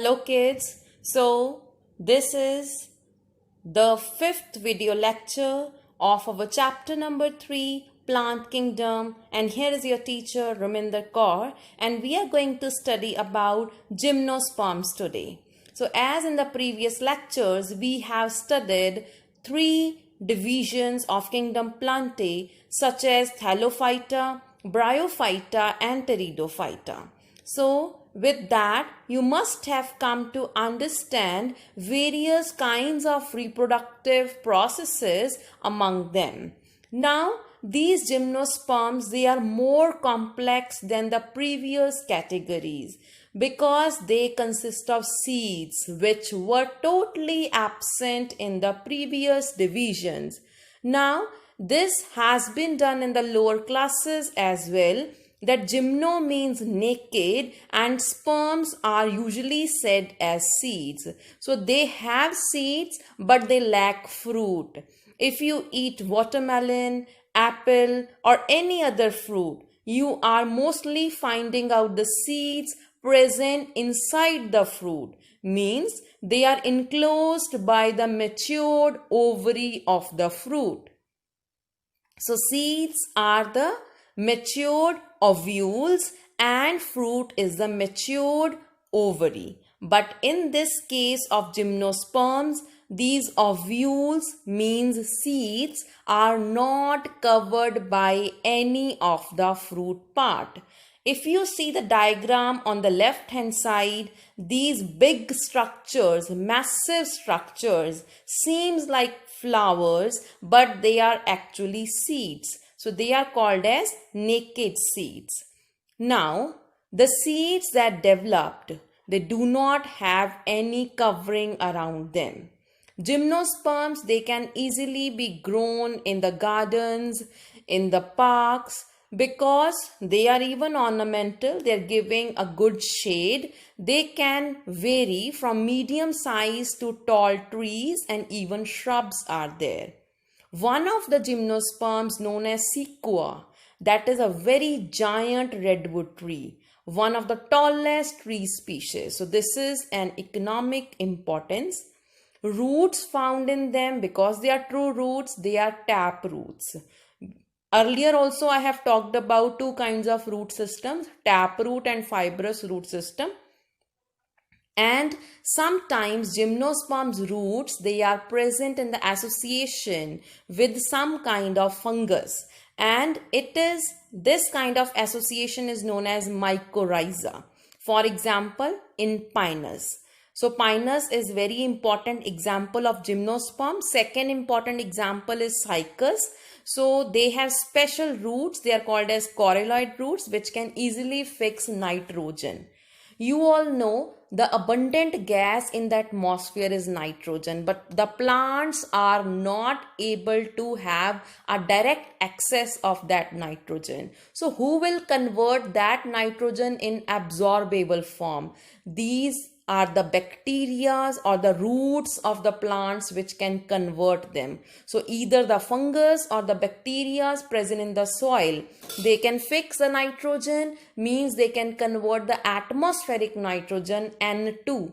Hello kids, so this is the fifth video lecture of our chapter number 3 Plant Kingdom, and here is your teacher Raminder Kaur, and we are going to study about gymnosperms today. So as in the previous lectures, we have studied 3 divisions of kingdom Plantae such as Thallophyta, Bryophyta and Pteridophyta. So with that, you must have come to understand various kinds of reproductive processes among them. Now, these gymnosperms, they are more complex than the previous categories because they consist of seeds which were totally absent in the previous divisions. Now, this has been done in the lower classes as well, that gymno means naked and sperms are usually said as seeds. So they have seeds but they lack fruit. If you eat watermelon, apple or any other fruit, you are mostly finding out the seeds present inside the fruit. Means they are enclosed by the matured ovary of the fruit. So seeds are the matured ovules and fruit is the matured ovary. But in this case of gymnosperms, these ovules means seeds are not covered by any of the fruit part. If you see the diagram on the left hand side, these big structures, massive structures, seems like flowers, but they are actually seeds. So they are called as naked seeds. Now, the seeds that developed, they do not have any covering around them. Gymnosperms, they can easily be grown in the gardens, in the parks, because they are even ornamental, they are giving a good shade. They can vary from medium size to tall trees and even shrubs are there. One of the gymnosperms known as sequoia, that is a very giant redwood tree, one of the tallest tree species. So this is an economic importance. Roots found in them, because they are true roots, they are tap roots. Earlier also I have talked about 2 kinds of root systems, tap root and fibrous root system. And sometimes gymnosperms roots, they are present in the association with some kind of fungus. And this kind of association is known as mycorrhiza. For example, in pinus. So pinus is very important example of gymnosperm. Second important example is cycas. So they have special roots. They are called as coralloid roots which can easily fix nitrogen. You all know the abundant gas in the atmosphere is nitrogen, but the plants are not able to have a direct access of that nitrogen. So who will convert that nitrogen in absorbable form? These are the bacteria or the roots of the plants which can convert them. So either the fungus or the bacteria present in the soil, they can fix the nitrogen, means they can convert the atmospheric nitrogen N2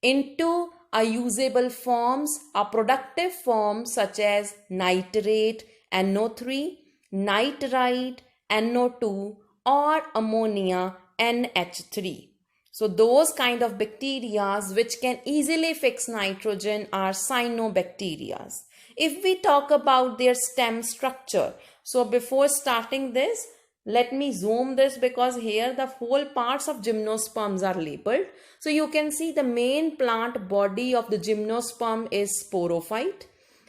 into a usable forms, a productive form such as nitrate NO3, nitrite NO2 or ammonia NH3. So those kind of bacteria which can easily fix nitrogen are cyanobacteria. If we talk about their stem structure, so before starting this, let me zoom this because here the whole parts of gymnosperms are labeled. So you can see the main plant body of the gymnosperm is sporophyte.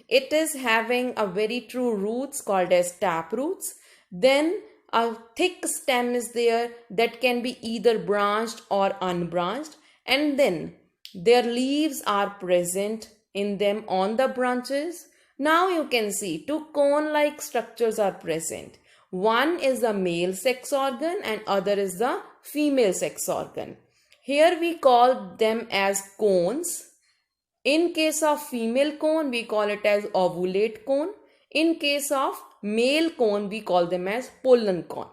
It is having a very true roots called as tap roots. Then a thick stem is there that can be either branched or unbranched, and then their leaves are present in them on the branches. Now you can see 2 cone-like structures are present. One is the male sex organ and other is the female sex organ. Here we call them as cones. In case of female cone, we call it as ovulate cone. In case of male cone, we call them as pollen cone.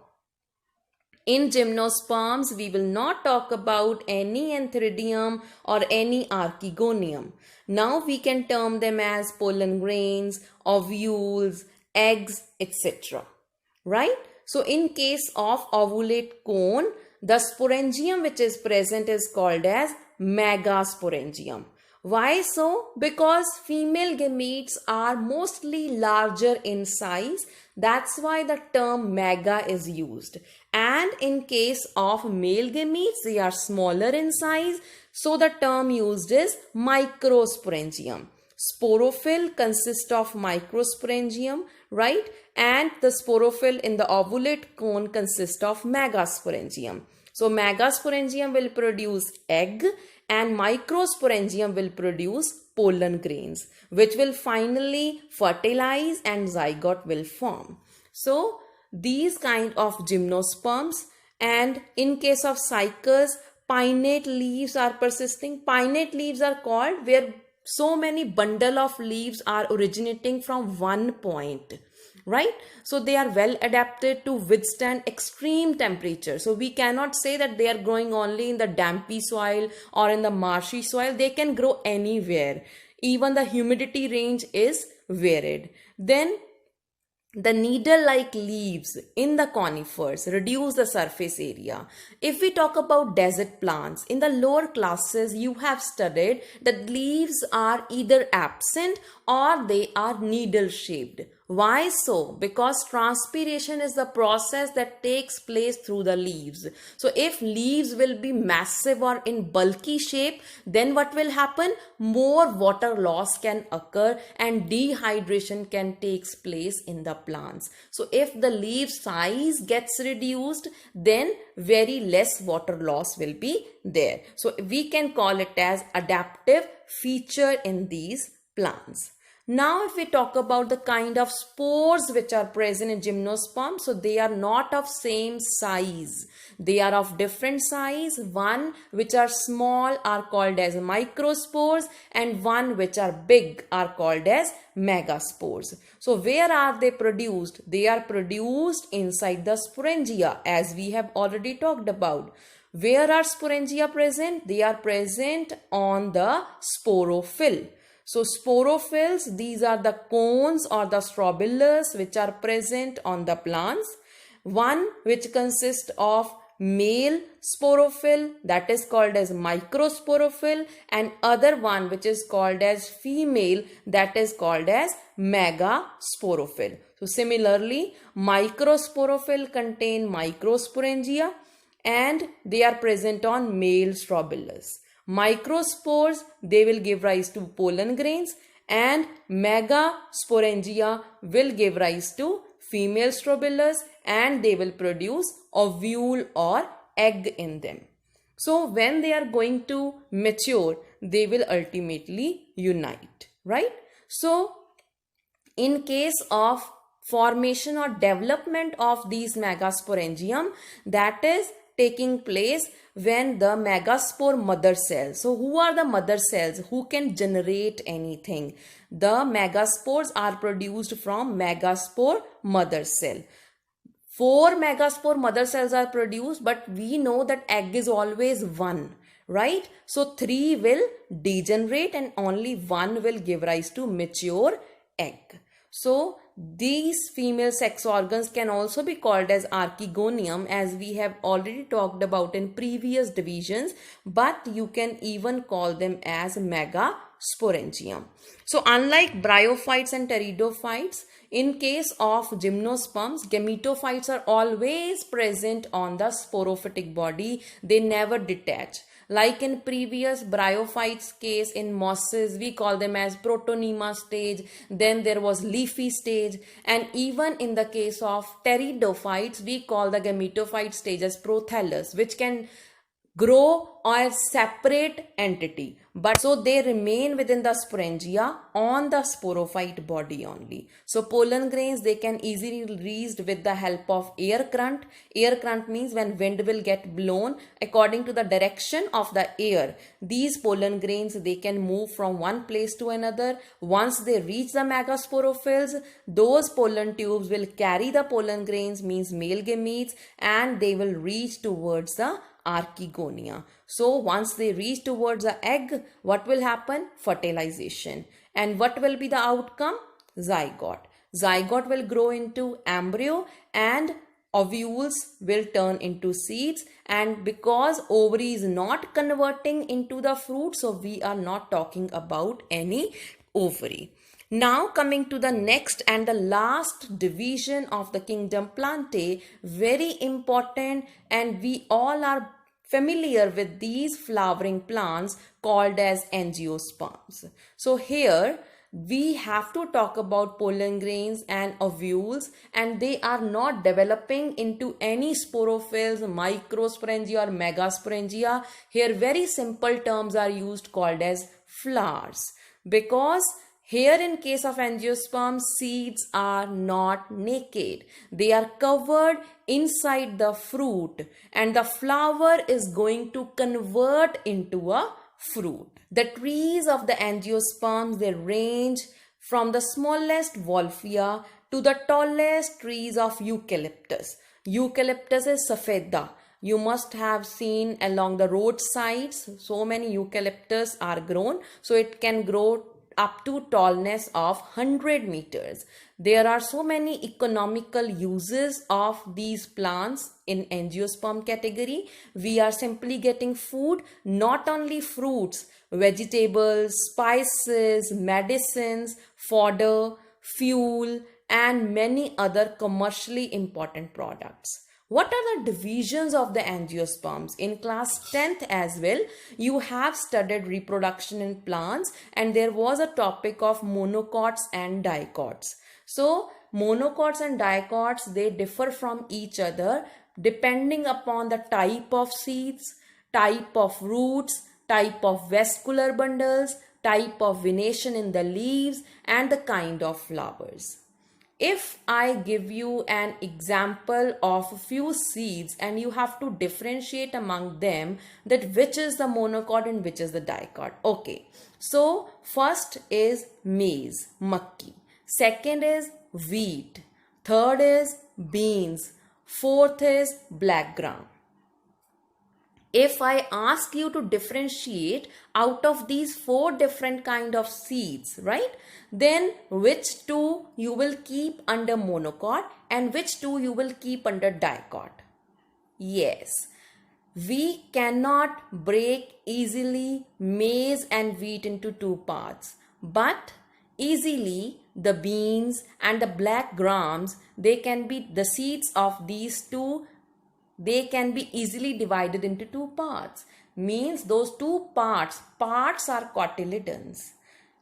In gymnosperms, we will not talk about any antheridium or any archegonium. Now we can term them as pollen grains, ovules, eggs, etc. Right? So in case of ovulate cone, the sporangium which is present is called as megasporangium. Why so? Because female gametes are mostly larger in size. That's why the term mega is used. And in case of male gametes, they are smaller in size. So the term used is microsporangium. Sporophyll consists of microsporangium, right? And the sporophyll in the ovulate cone consists of megasporangium. So megasporangium will produce egg and microsporangium will produce pollen grains, which will finally fertilize and zygote will form. So these kind of gymnosperms, and in case of cycas, pinnate leaves are persisting. Pinnate leaves are called where so many bundle of leaves are originating from one point, right? So they are well adapted to withstand extreme temperature. So we cannot say that they are growing only in the dampy soil or in the marshy soil. They can grow anywhere. Even the humidity range is varied. Then the needle-like leaves in the conifers reduce the surface area. If we talk about desert plants, in the lower classes you have studied that leaves are either absent or they are needle-shaped. Why so? Because transpiration is the process that takes place through the leaves. So if leaves will be massive or in bulky shape, then what will happen? More water loss can occur and dehydration can take place in the plants. So if the leaf size gets reduced, then very less water loss will be there. So we can call it as adaptive feature in these plants. Now if we talk about the kind of spores which are present in gymnosperm, so they are not of same size. They are of different size. One which are small are called as microspores and one which are big are called as megaspores. So where are they produced? They are produced inside the sporangia, as we have already talked about. Where are sporangia present? They are present on the sporophyll. So sporophylls, these are the cones or the strobilus which are present on the plants. One which consists of male sporophyll, that is called as microsporophyll, and other one which is called as female, that is called as megasporophyll. So similarly, microsporophyll contain microsporangia and they are present on male strobilus. Microspores, they will give rise to pollen grains, and megasporangia will give rise to female strobilus and they will produce ovule or egg in them. So when they are going to mature, they will ultimately unite, right? So in case of formation or development of these megasporangium, that is taking place when the megaspore mother cells. So who are the mother cells who can generate anything? The megaspores are produced from megaspore mother cell. 4 megaspore mother cells are produced, but we know that egg is always 1, right? So 3 will degenerate and only 1 will give rise to mature egg. So these female sex organs can also be called as archegonium, as we have already talked about in previous divisions, but you can even call them as megasporangium. So unlike bryophytes and pteridophytes, in case of gymnosperms, gametophytes are always present on the sporophytic body. They never detach. Like in previous bryophytes case in mosses, we call them as protonema stage. Then there was leafy stage. And even in the case of pteridophytes, we call the gametophyte stage as prothallus, which can grow as separate entity, but so they remain within the sporangia on the sporophyte body only. So pollen grains, they can easily be reached with the help of air current. Air current means when wind will get blown according to the direction of the air, these pollen grains, they can move from one place to another. Once they reach the megasporophylls, those pollen tubes will carry the pollen grains, means male gametes, and they will reach towards the archegonia. So once they reach towards the egg, what will happen? Fertilization. And what will be the outcome? Zygote. Zygote will grow into embryo and ovules will turn into seeds. And because ovary is not converting into the fruit, so we are not talking about any ovary. Now coming to the next and the last division of the kingdom Plantae, very important, and we all are familiar with these flowering plants called as Angiosperms. So here we have to talk about pollen grains and ovules, and they are not developing into any sporophylls, microsporangia or megasporangia. Here very simple terms are used called as flowers, because here in case of angiosperms, seeds are not naked. They are covered inside the fruit, and the flower is going to convert into a fruit. The trees of the angiosperms, they range from the smallest Wolffia to the tallest trees of eucalyptus. Eucalyptus is safeda. You must have seen along the roadsides, so many eucalyptus are grown. So it can grow up to tallness of 100 meters. There are so many economical uses of these plants in angiosperm category. We are simply getting food, not only fruits, vegetables, spices, medicines, fodder, fuel, and many other commercially important products. What are the divisions of the angiosperms? In class 10th as well, you have studied reproduction in plants, and there was a topic of monocots and dicots. So monocots and dicots, they differ from each other depending upon the type of seeds, type of roots, type of vascular bundles, type of venation in the leaves, and the kind of flowers. If I give you an example of a few seeds and you have to differentiate among them, that which is the monocot and which is the dicot. Okay, so first is maize, makki. Second is wheat. Third is beans. Fourth is black gram. If I ask you to differentiate out of these four different kind of seeds, right? Then which two you will keep under monocot and which two you will keep under dicot? Yes, we cannot break easily maize and wheat into two parts, but easily the beans and the black grams, they can be the seeds of these two. They can be easily divided into two parts. Means those two parts are cotyledons.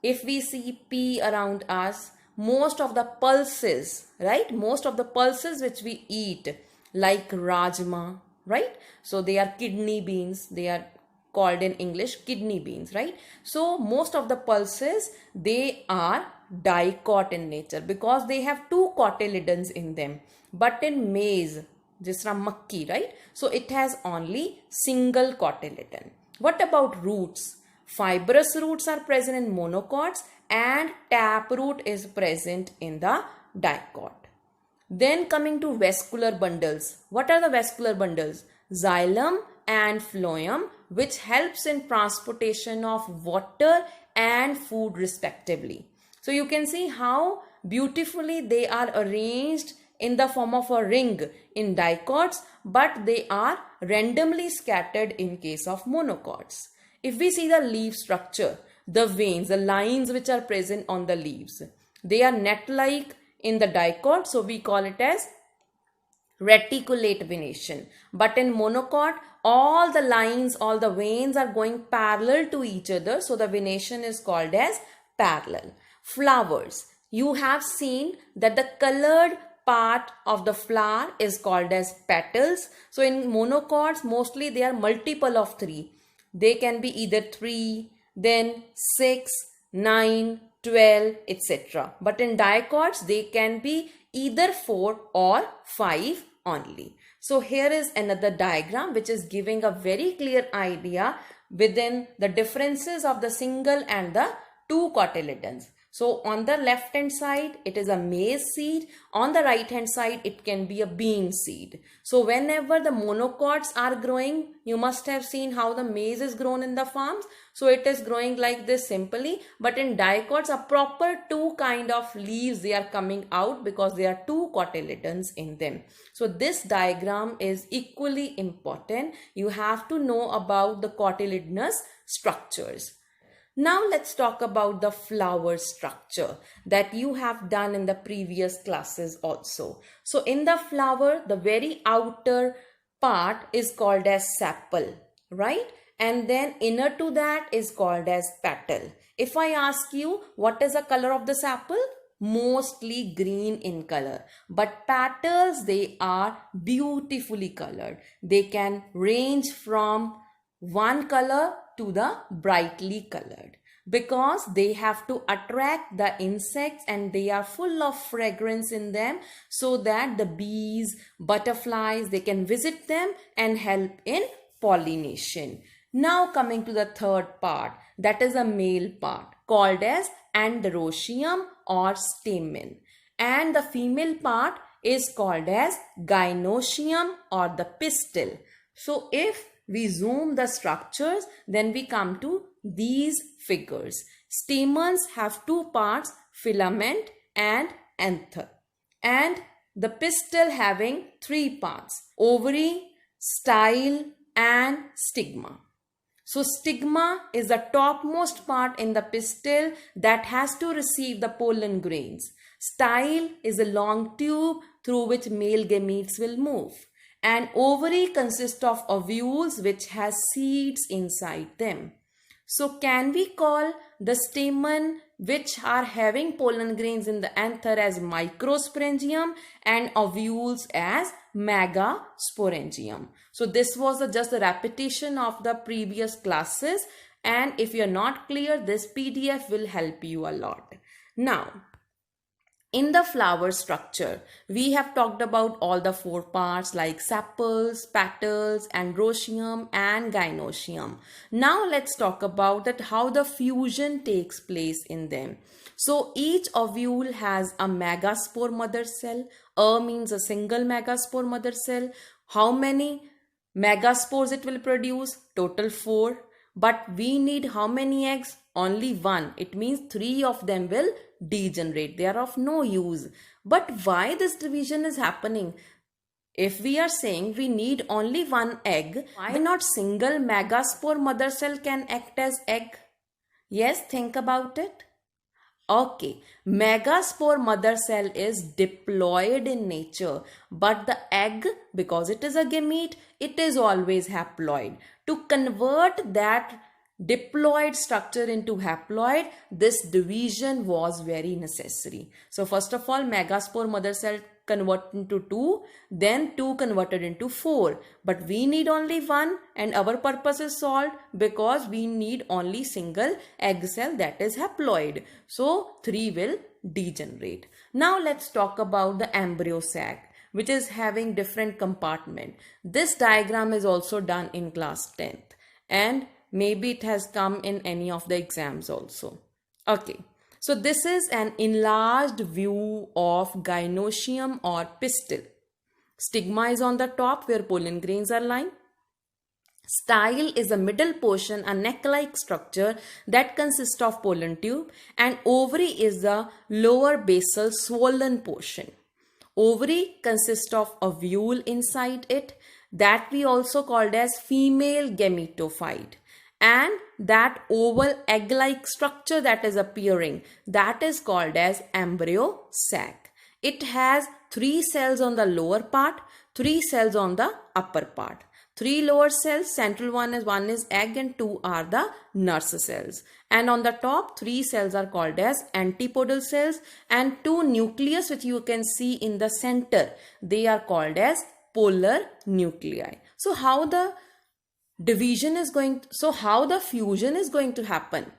If we see pea around us, most of the pulses, right? Most of the pulses which we eat, like rajma, right? So they are kidney beans. They are called in English kidney beans, right? So most of the pulses, they are dicot in nature because they have two cotyledons in them. But in maize, just from makki, right? So it has only single cotyledon. What about roots? Fibrous roots are present in monocots and taproot is present in the dicot. Then coming to vascular bundles. What are the vascular bundles? Xylem and phloem, which helps in transportation of water and food respectively. So you can see how beautifully they are arranged in the form of a ring in dicots, but they are randomly scattered in case of monocots. If we see the leaf structure, the veins, the lines which are present on the leaves, they are net-like in the dicot, so we call it as reticulate venation. But in monocot, all the lines, all the veins are going parallel to each other, so the venation is called as parallel. Flowers. You have seen that the colored part of the flower is called as petals. So in monocots, mostly they are multiple of 3. They can be either 3, then 6, 9, 12, etc. But in dicots, they can be either 4 or 5 only. So here is another diagram which is giving a very clear idea within the differences of the single and the 2 cotyledons. So on the left hand side, it is a maize seed. On the right hand side, it can be a bean seed. So whenever the monocots are growing, you must have seen how the maize is grown in the farms. So it is growing like this simply. But in dicots, a proper 2 kind of leaves, they are coming out because there are 2 cotyledons in them. So this diagram is equally important. You have to know about the cotyledonous structures. Now let's talk about the flower structure that you have done in the previous classes also. So in the flower, the very outer part is called as sepal, right? And then inner to that is called as petal. If I ask you what is the color of the sepal? Mostly green in color. But petals, they are beautifully colored. They can range from one color to the brightly colored because they have to attract the insects and they are full of fragrance in them so that the bees, butterflies, they can visit them and help in pollination. Now coming to the third part, that is a male part called as androecium or stamen, and the female part is called as gynoecium or the pistil. So if we zoom the structures, then we come to these figures. Stamens have 2 parts, filament and anther. And the pistil having 3 parts, ovary, style and stigma. So stigma is the topmost part in the pistil that has to receive the pollen grains. Style is a long tube through which male gametes will move. And ovary consists of ovules which has seeds inside them. So can we call the stamen which are having pollen grains in the anther as microsporangium and ovules as megasporangium? So this was just a repetition of the previous classes, and if you're not clear, this PDF will help you a lot. Now, in the flower structure, we have talked about all the 4 parts like sepals, petals, androecium and gynoecium. Now let's talk about that how the fusion takes place in them. So each ovule has a megaspore mother cell. A means a single megaspore mother cell. How many megaspores it will produce? Total 4. But we need how many eggs? Only 1. It means 3 of them will degenerate. They are of no use. But why this division is happening? If we are saying we need only 1 egg, why not single megaspore mother cell can act as egg? Yes, think about it. Okay, megaspore mother cell is diploid in nature, but the egg, because it is a gamete, it is always haploid. To convert that diploid structure into haploid, this division was very necessary. So first of all, megaspore mother cell converted into 2, then 2 converted into 4. But we need only 1 and our purpose is solved because we need only single egg cell that is haploid. So 3 will degenerate. Now let's talk about the embryo sac, which is having different compartment. This diagram is also done in class 10th and maybe it has come in any of the exams also. Okay. So this is an enlarged view of gynoecium or pistil. Stigma is on the top where pollen grains are lying. Style is a middle portion, a neck-like structure that consists of pollen tube, and ovary is the lower basal swollen portion. Ovary consists of ovule inside it that we also called as female gametophyte. And that oval egg-like structure that is appearing, that is called as embryo sac. It has 3 cells on the lower part, 3 cells on the upper part. Three lower cells, central one is egg and two are the nurse cells. And on the top, three cells are called as antipodal cells and two nucleus which you can see in the center, they are called as polar nuclei. So how the fusion is going to happen?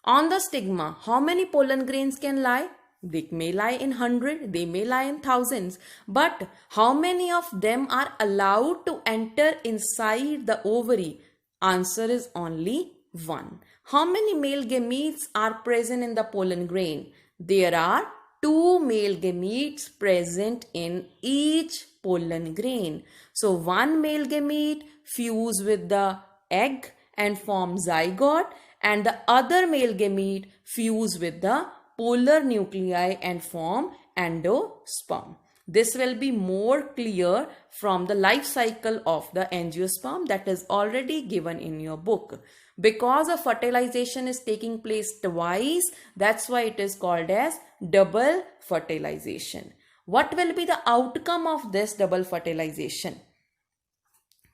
On the stigma, how many pollen grains can lie? They may lie in 100, they may lie in thousands. But how many of them are allowed to enter inside the ovary? Answer is only 1. How many male gametes are present in the pollen grain? There are 2 male gametes present in each pollen grain. So 1 male gamete fuse with the egg and form zygote, and the other male gamete fuse with the polar nuclei and form endosperm. This will be more clear from the life cycle of the angiosperm that is already given in your book. Because of fertilization is taking place twice, that's why it is called as double fertilization. What will be the outcome of this double fertilization?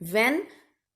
When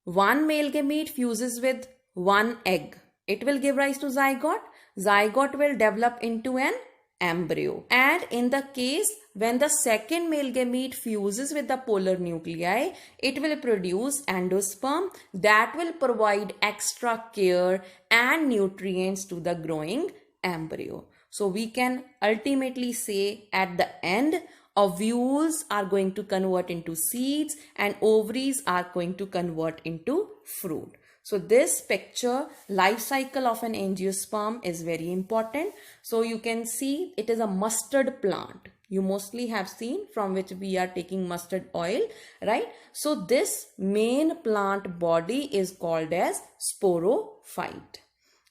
one male gamete fuses with one egg, it will give rise to zygote. Zygote will develop into an embryo. And in the case when the second male gamete fuses with the polar nuclei, it will produce endosperm that will provide extra care and nutrients to the growing embryo. So we can ultimately say at the end, ovules are going to convert into seeds and ovaries are going to convert into fruit. So this picture, life cycle of an angiosperm, is very important. So you can see it is a mustard plant. You mostly have seen from which we are taking mustard oil, right? So this main plant body is called as sporophyte.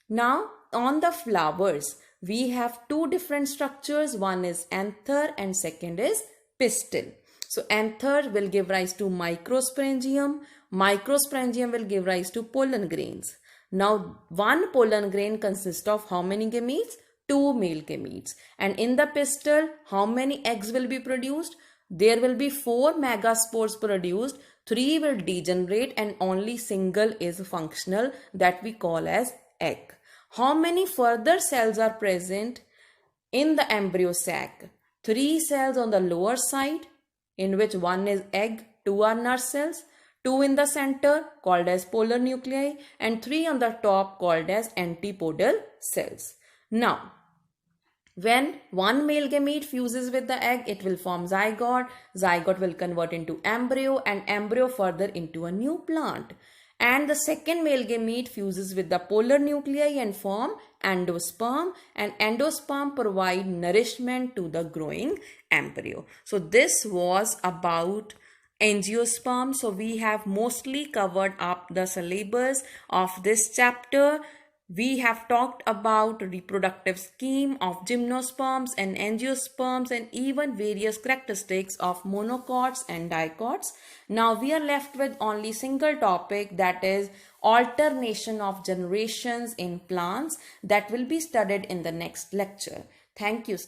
Now on the flowers, we have two different structures. One is anther and second is pistil. So anther will give rise to microsporangium. Microsporangium will give rise to pollen grains. Now one pollen grain consists of how many gametes? 2 male gametes. And in the pistil, how many eggs will be produced? There will be 4 megaspores produced. 3 will degenerate and only single is functional, that we call as egg. How many further cells are present in the embryo sac? 3 cells on the lower side, in which 1 is egg, 2 are nurse cells, 2 in the center called as polar nuclei, and 3 on the top called as antipodal cells. Now, when one male gamete fuses with the egg, it will form zygote. Zygote will convert into embryo and embryo further into a new plant. And the second male gamete fuses with the polar nuclei and form endosperm, and endosperm provide nourishment to the growing embryo. So this was about angiosperm. So we have mostly covered up the syllabus of this chapter. We have talked about reproductive scheme of gymnosperms and angiosperms and even various characteristics of monocots and dicots. Now we are left with only single topic, that is alternation of generations in plants, that will be studied in the next lecture. Thank you.